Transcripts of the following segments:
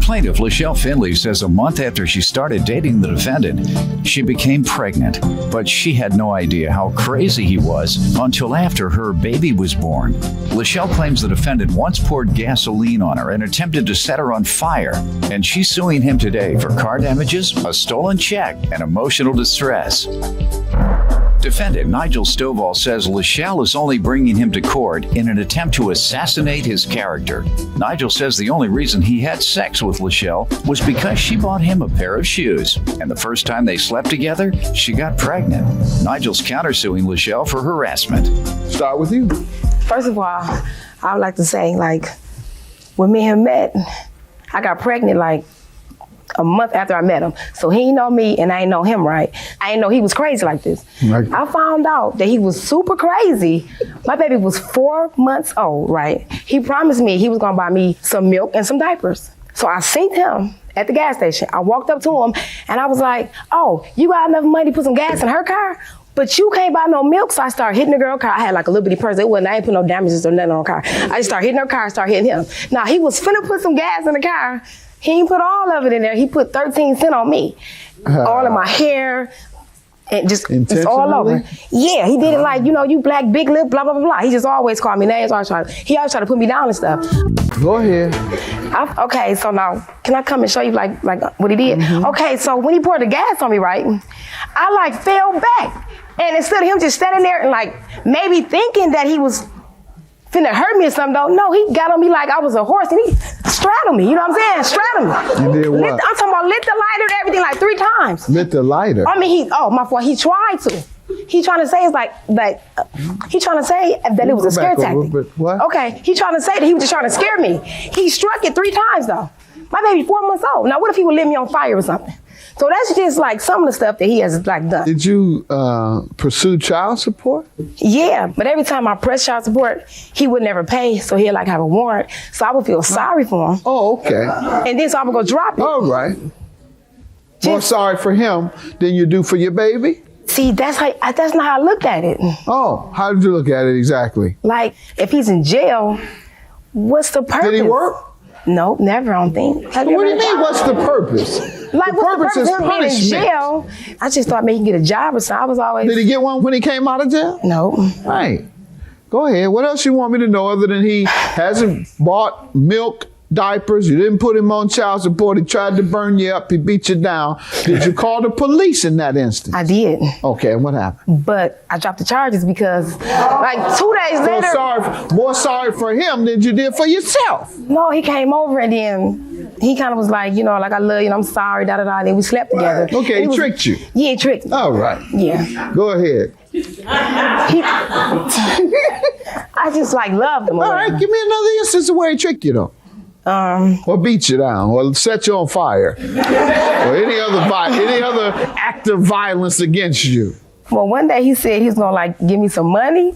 Plaintiff Lachelle Finley says a month after she started dating the defendant, she became pregnant, but she had no idea how crazy he was until after her baby was born. Lachelle claims the defendant once poured gasoline on her and attempted to set her on fire, and she's suing him today for car damages, a stolen check, and emotional distress. Defendant Nigel Stovall says Lachelle is only bringing him to court in an attempt to assassinate his character. Nigel says the only reason he had sex with Lachelle was because she bought him a pair of shoes, and the first time they slept together, she got pregnant. Nigel's countersuing Lachelle for harassment. Start with you. First of all, I would like to say, when me and him met, I got pregnant a month after I met him. So he ain't know me and I ain't know him, right? I ain't know he was crazy like this. Right. I found out that he was super crazy. My baby was 4 months old, right? He promised me he was gonna buy me some milk and some diapers. So I seen him at the gas station. I walked up to him and I was like, oh, you got enough money to put some gas in her car? But you can't buy no milk, so I started hitting the girl's car. I had a little bitty purse. I ain't put no damages or nothing on her car. I just started hitting her car, started hitting him. Now, he was finna put some gas in the car. He ain't put all of it in there. He put 13 cents on me. All of my hair, and just all over. Yeah, he did it you black, big lip, blah, blah, blah, blah. He just always called me names. He always tried to put me down and stuff. Go ahead. Okay, so now, can I come and show you what he did? Mm-hmm. Okay, so when he poured the gas on me, right, I fell back. And instead of him just standing there and maybe thinking that he was finna hurt me or something, no, he got on me like I was a horse and he straddled me, you know what I'm saying? Straddled me. You did what? I'm talking about lit the lighter and everything 3 times. Lit the lighter? I mean, my fault, he tried to. He trying to say he trying to say that it was a scare tactic. What? Okay, he trying to say that he was just trying to scare me. He struck it 3 times though. My baby 4 months old. Now what if he would lit me on fire or something? So that's just some of the stuff that he has done. Did you pursue child support? Yeah, but every time I press child support, he would never pay, so he'd have a warrant. So I would feel sorry for him. Oh, okay. And then so I would go drop it. All right. More sorry for him than you do for your baby? See, that's not how I looked at it. Oh, how did you look at it exactly? If he's in jail, what's the purpose? Did he work? Nope, never, I don't think. What do you mean, what's the purpose? What's the purpose of him being in jail? I just thought maybe he can get a job or something. I was always... Did he get one when he came out of jail? No. Right. Go ahead. What else you want me to know other than he hasn't bought milk, diapers, you didn't put him on child support, he tried to burn you up, he beat you down. Did you call the police in that instance? I did. Okay, and what happened? But I dropped the charges because 2 days later... More sorry for him than you did for yourself. No, he came over and then he kind of was like, I love you, I'm sorry, da-da-da, and then we slept together. Okay, he tricked you. Yeah, he tricked me. All right. Yeah. Go ahead. I just loved him. All right, give me another instance of where he tricked you though. Or beat you down, or set you on fire, or any other act of violence against you. Well, one day he said he was gonna give me some money.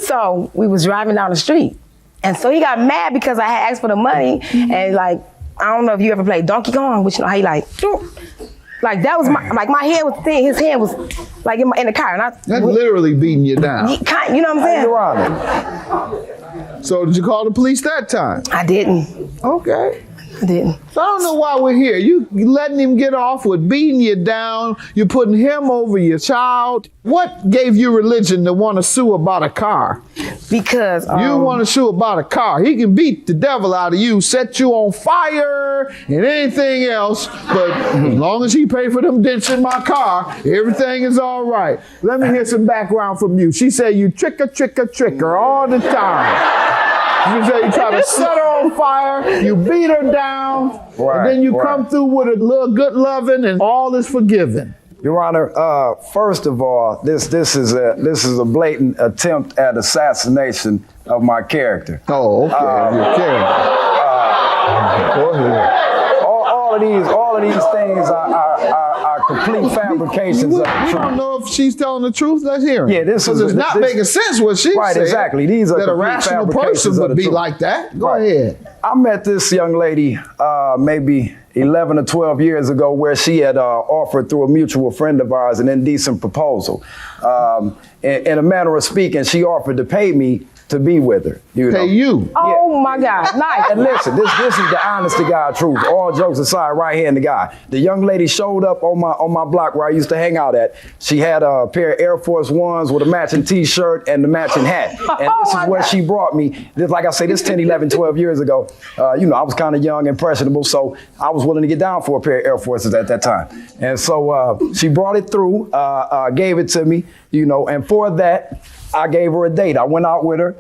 So we was driving down the street, and so he got mad because I had asked for the money, and I don't know if you ever played Donkey Kong, which how he that was my head was thin, his hand was in the car, and that's literally beating you down. You know what I'm saying? Your Honor. So did you call the police that time? I didn't. Okay. I didn't. So I don't know why we're here. You letting him get off with beating you down. You're putting him over your child. What gave you religion to want to sue about a car? Because you want to sue about a car. He can beat the devil out of you, set you on fire, and anything else. But as long as he pay for them dents in my car, everything is all right. Let me hear some background from you. She said you tricker all the time. You say you try to set her on fire, you beat her down, and then you come through with a little good loving, and all is forgiven. Your Honor, first of all, this is a blatant attempt at assassination of my character. Oh, okay, your character. Go ahead. All of these things are complete fabrications of the truth. We don't know if she's telling the truth. Let's hear it. Yeah, this is not making sense what she said. Right, exactly. These are that a rational person would be like that. Go ahead. I met this young lady maybe 11 or 12 years ago where she had offered through a mutual friend of ours an indecent proposal. In a manner of speaking, she offered to pay me to be with her. You know? Pay you. Oh my God, nice. And listen, this is the honest to God truth. All jokes aside, right here in the guy. The young lady showed up on my block where I used to hang out at. She had a pair of Air Force Ones with a matching T-shirt and the matching hat. And this is what she brought me. This, like I say, this 10, 11, 12 years ago. You know, I was kind of young, impressionable, so I was willing to get down for a pair of Air Forces at that time. And so she brought it through, gave it to me, you know, and for that, I gave her a date. I went out with her.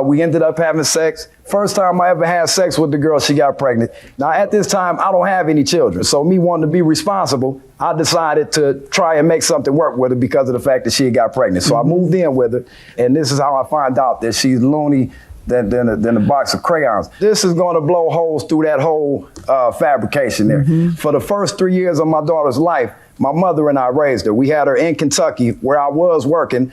We ended up having sex. First time I ever had sex with the girl, she got pregnant. Now, at this time, I don't have any children. So me wanting to be responsible, I decided to try and make something work with her because of the fact that she had got pregnant. So I moved in with her, and this is how I find out that she's loony than a box of crayons. This is going to blow holes through that whole fabrication there. For the first 3 years of my daughter's life, my mother and I raised her. We had her in Kentucky where I was working.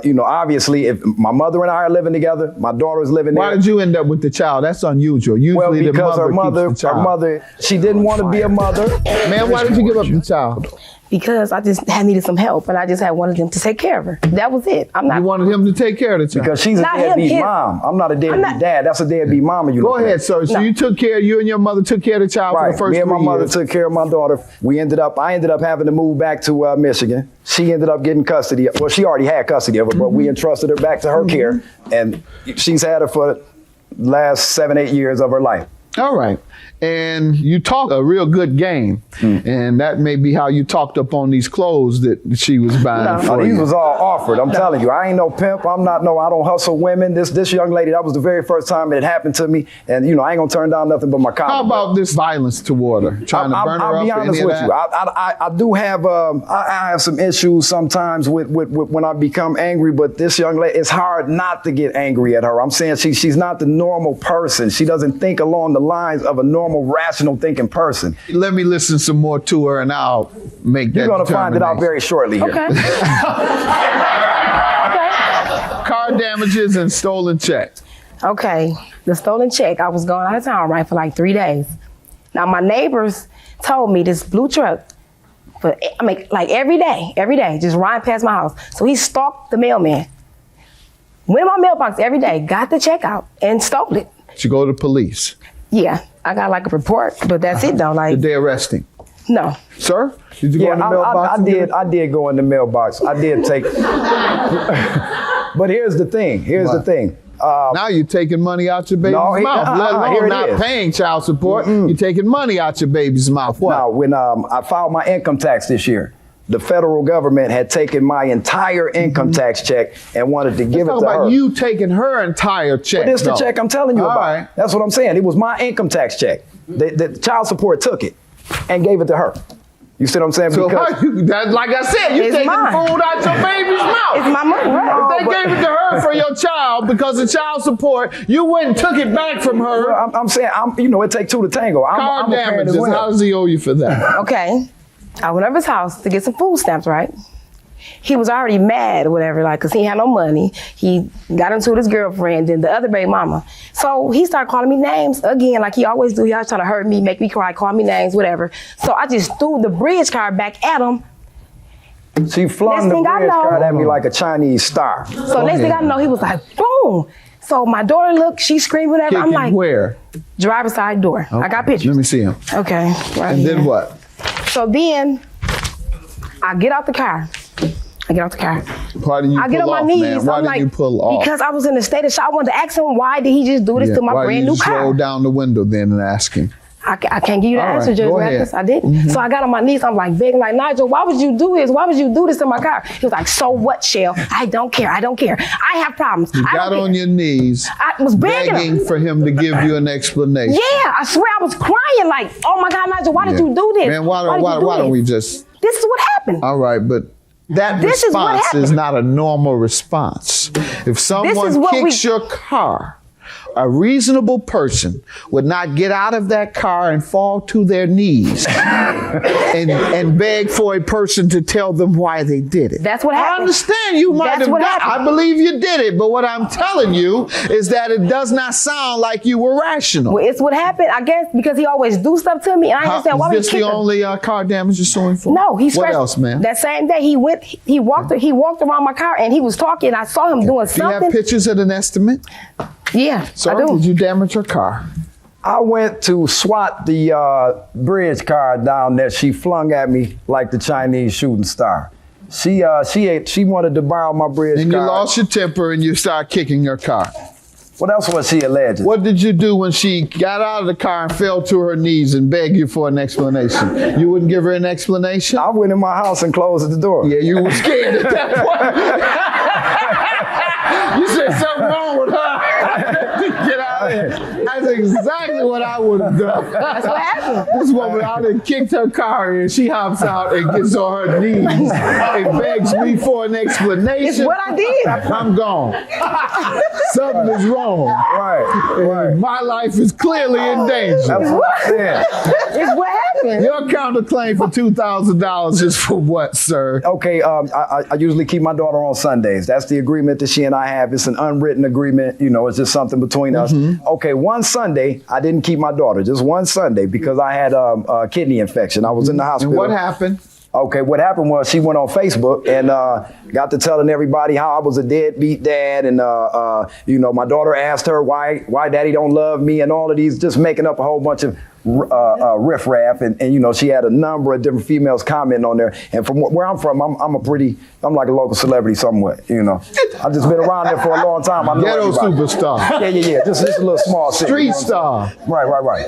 You know, obviously, if my mother and I are living together, my daughter is living there. Why did you end up with the child? That's unusual. Usually well, because the mother keeps the child. her mother, she didn't want to be a mother. Man, why did you give up the child? Because I just had needed some help, and I just had wanted them to take care of her. That was it. I'm not. You wanted him to take care of the child. Because she's a deadbeat mom. I'm not a deadbeat dad. That's a deadbeat mama. Go ahead, sir. So you took care. You and your mother took care of the child for the first 3 years. Me and my mother took care of my daughter. I ended up having to move back to Michigan. She ended up getting custody. Well, she already had custody of her, but we entrusted her back to her care, and she's had her for the last 7, 8 years of her life. All right. And you talk a real good game. And that may be how you talked up on these clothes that she was buying for these you. was all offered. I'm telling you, I ain't no pimp. I don't hustle women. This young lady, that was the very first time it happened to me. And, you know, I ain't gonna turn down nothing but my collar. How about this violence toward her? Trying to burn her up? I'll be honest with you. I do have, I have some issues sometimes with when I become angry, but this young lady, it's hard not to get angry at her. I'm saying she's not the normal person. She doesn't think along the lines of a normal, rational thinking person. Let me listen some more to her and I'll make that You're going to find it out very shortly here. Okay. Car damages and stolen checks. Okay, the stolen check, I was going out of town, right, for like 3 days. Now, my neighbors told me this blue truck, like every day, just riding past my house. So he stalked the mailman, went in my mailbox every day, got the check out, and stole it. She go to the police. Yeah, I got like a report, but that's it though. Like, Did they arrest him? No. Sir, did you go in the mailbox? I did go in the mailbox. I did take. But here's the thing. The thing. Now you're taking money out your baby's mouth. Let alone not paying child support. You're taking money out your baby's mouth. What? Now, when I filed my income tax this year, the federal government had taken my entire income tax check and wanted to give it to her. You taking her entire check. But this the check I'm telling you about. Right. That's what I'm saying. It was my income tax check. The child support took it and gave it to her. You see what I'm saying? So like I said, you're taking food out your baby's mouth. It's my money, right? If they gave it to her for your child because of child support, you went and took it back from her. Well, I'm saying, it takes two to tango. Car damages, how does he owe you for that? Okay. I went over his house to get some food stamps, right? He was already mad or whatever, like, cause he had no money. He got into his girlfriend and the other baby mama. So he started calling me names again, like he always do. He always trying to hurt me, make me cry, call me names, whatever. So I just threw the bridge card back at him. She flung the bridge card at me like a Chinese star. So next thing I know, he was like, boom. So my daughter looked, she screamed, whatever. I'm like, where? Driver's side door. Okay. I got pictures. Let me see him. Okay. Right and here. then what? So then I get out the car. Why didn't you I get on my knees. Man? Why didn't you pull off? Because I was in a state of shock. I wanted to ask him, why did he just do this to my brand new car? Why didn't you roll down the window then and ask him? I can't give you the answer, Judge Mathis. I didn't. So I got on my knees. I'm like begging, like, Nigel, why would you do this? Why would you do this to my car? He was like, so what, Shell? I don't care. I have problems. You got on your knees. I was begging for him to give you an explanation. Yeah, I swear I was crying like, oh my God, Nigel, why did you do this? Man, why don't we just... This is what happened. All right, but that response is not a normal response. If someone kicks your car, a reasonable person would not get out of that car and fall to their knees and beg for a person to tell them why they did it. That's what happened. I understand you might That's have what done. happened. I believe you did it, but what I'm telling you is that it does not sound like you were rational. Well, it's what happened, I guess, because he always do stuff to me, and I understand why Is this he the only car damage you're suing for? No, he What scratched. else, man? That same day, he walked around my car, and he was talking. I saw him doing Do you have something. pictures of an estimate? Yeah, Sir, I do. did you damage her car? I went to swat the bridge card down that she flung at me like the Chinese shooting star. She wanted to borrow my bridge And you card. lost your temper and you start kicking her car. What else was she alleged? What did you do when she got out of the car and fell to her knees and begged you for an explanation? You wouldn't give her an explanation? I went in my house and closed the door. Yeah, you were scared at that point. You said something wrong with her. Get out of here. That's exactly what I would have done. That's what happened. This woman out there kicked her car and she hops out and gets on her knees and begs me for an explanation. It's what I did. I'm gone. Something is wrong. Right. My life is clearly in danger. That's what I said. It's what happened. Your counterclaim for $2,000 is for what, sir? Okay, I usually keep my daughter on Sundays. That's the agreement that she and I have. It's an unwritten agreement. You know, it's just something between us. Okay, one Sunday, I didn't keep my daughter. Just one Sunday because I had a kidney infection. I was in the hospital. And what happened? Okay, what happened was she went on Facebook and got to telling everybody how I was a deadbeat dad, and my daughter asked her why daddy don't love me, and all of these, just making up a whole bunch of riffraff, and she had a number of different females commenting on there. And from where I'm from, I'm like a local celebrity somewhat. I've just been around there for a long time. I know Ghetto everybody. superstar. Yeah. Just a little small city. Street star. Right.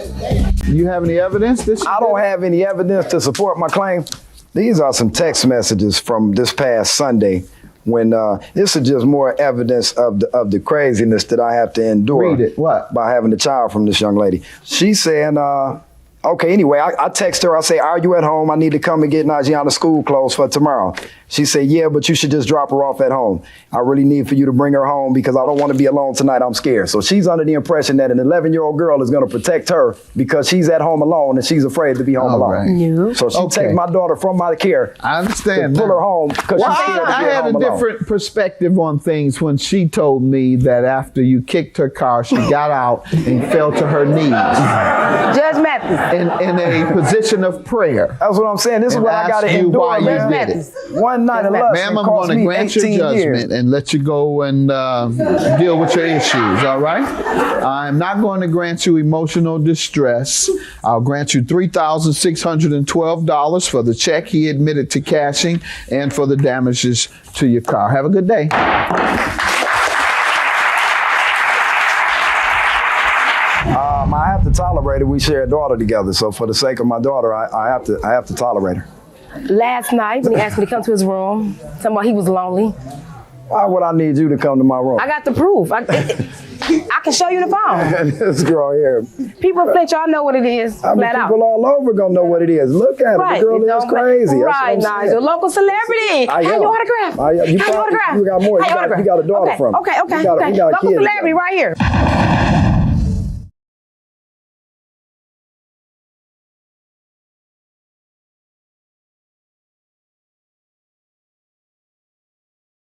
You have any evidence? I don't have any evidence to support my claim. These are some text messages from this past Sunday when this is just more evidence of the craziness that I have to endure. Read it. What? By having a child from this young lady. She's saying, okay, anyway, I text her, I say, are you at home? I need to come and get Najiana school clothes for tomorrow. She said, yeah, but you should just drop her off at home. I really need for you to bring her home because I don't want to be alone tonight. I'm scared. So she's under the impression that an 11-year-old girl is going to protect her because she's at home alone and she's afraid to be home alone. Right. No. So she takes my daughter from my care. I understand. To pull now. her home because Well, she's scared to be I had home a alone. different perspective on things when she told me that after you kicked her car, she got out and fell to her knees Judge Mathis. in a position of prayer. That's what I'm saying. This is And what I got to ask you endure, why you man. did it. One night of lust Ma'am, I'm cost going to me grant your 18 judgment years. and let you go and deal with your issues, all right? I'm not going to grant you emotional distress. I'll grant you $3,612 for the check he admitted to cashing and for the damages to your car. Have a good day. I have to tolerate it. We share a daughter together, so for the sake of my daughter, I have to tolerate her. Last night, when he asked me to come to his room, talking about he was lonely, Why would I need you to come to my room? I got the proof. I can show you the phone. This girl here. People think y'all know what it is, I mean, flat out. people all over gonna know what it is. Look at Right. it. The girl It is don't crazy. ma- That's Right, what I'm Nigel. saying. Local celebrity. I Have am. your autograph. I am. You Have your probably- autograph. you got more. Have You your got a autograph. daughter Okay, from me. Okay. We got a Local kid celebrity together. right here.